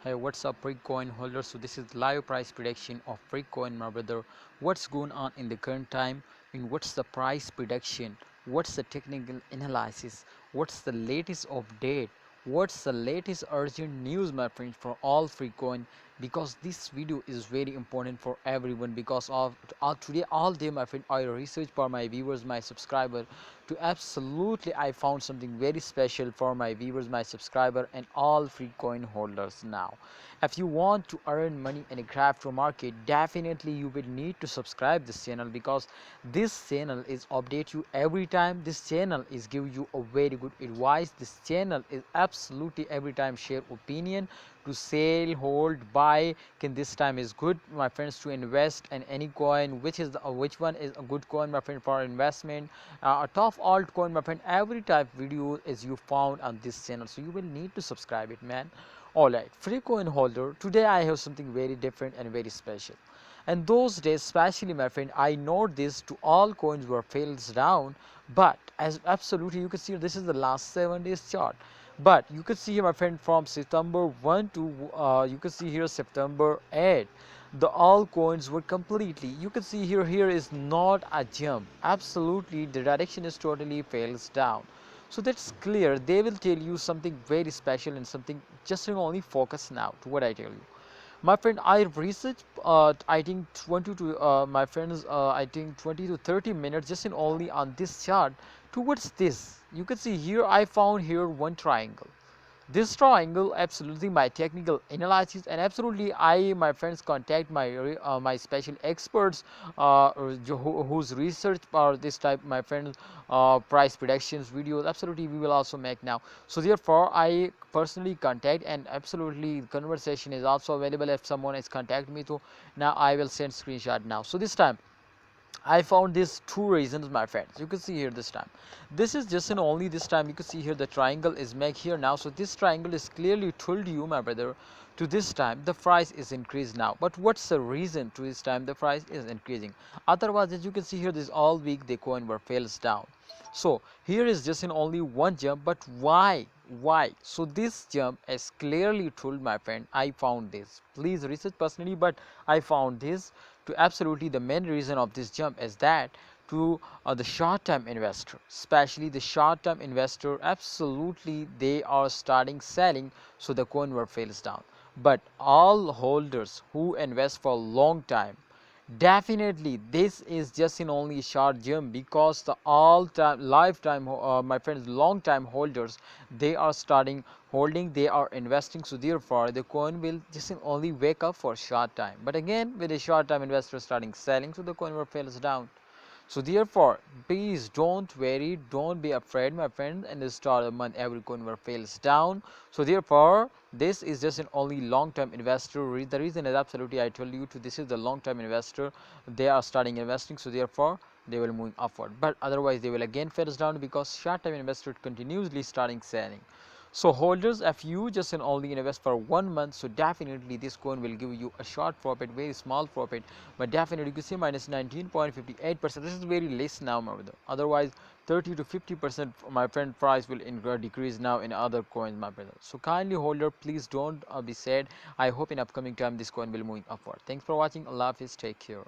Hey, what's up, free coin holders? So this is live price prediction of free coin, my brother. What's going on in the current time? What's the price prediction? What's the technical analysis? What's the latest update? What's the latest urgent news, my friends, for all free coin? Because this video is very important for everyone. Because of today, all day, my friend, I research for my viewers, my subscriber. To absolutely, I found something very special for my viewers, my subscriber, and all free coin holders now. If you want to earn money in a crypto market, definitely you will need to subscribe this channel, because this channel is update you every time. This channel is give you a very good advice. This channel is absolutely every time share opinion to sell, hold, buy. Can this time is good, my friends, to invest in any coin, which one is a good coin, my friend, for investment, a top altcoin, my friend. Every type video is you found on this channel, so you will need to subscribe it, man. Alright, free coin holder, today I have something very different and very special. And those days, especially, my friend, I know this to all coins were fails down, but as absolutely you can see, this is the last 7 days chart. But you can see here, my friend, from September 1 to you can see here September 8, the all coins were completely, you can see here is not a jump. Absolutely, the direction is totally fails down. So that's clear. They will tell you something very special and something just only focus now to what I tell you. My friend, I researched I think 20 to my friends I think 20 to 30 minutes just in only on this chart towards this. You can see here I found here one triangle. This triangle, absolutely my technical analysis, and absolutely I, my friends, contact my special experts whose research for this type, my friends, price predictions videos. Absolutely, we will also make now. So therefore, I personally contact, and absolutely conversation is also available if someone is contact me. To now I will send screenshot now. So this time I found these two reasons, my friends. You can see here this time. This is just an only this time. You can see here the triangle is make here now. So this triangle is clearly told you, my brother, to this time the price is increased now. But what's the reason to this time the price is increasing? Otherwise, as you can see here, this all week the coin were fails down. So here is just in only one jump, but why? Why? So this jump is clearly told, my friend. I found this. Please research personally, but I found this to absolutely the main reason of this jump is that to the short-term investor, especially the short-term investor, absolutely they are starting selling, so the coin were fails down. But all holders who invest for a long time, definitely this is just in only short jump, because the all time lifetime my friends, long time holders, they are starting holding, they are investing, so therefore the coin will just in only wake up for short time. But again, with a short time investor starting selling, so the coin will fails down. So therefore, please don't worry, don't be afraid, my friend. In the start of the month, every coin will fails down. So therefore, this is just an only long-term investor. The reason is absolutely I told you to, this is the long-term investor. They are starting investing, so therefore they will move upward. But otherwise, they will again fails down, because short-term investor continuously starting selling. So holders, if you just and only invest for 1 month, so definitely this coin will give you a short profit, very small profit, but definitely you can see minus 19.58%. This is very less now, my brother. Otherwise, 30 to 50%, my friend, price will decrease now in other coins, my brother. So kindly holder, please don't be sad. I hope in upcoming time this coin will move upward. Thanks for watching. Allah Hafiz. Take care.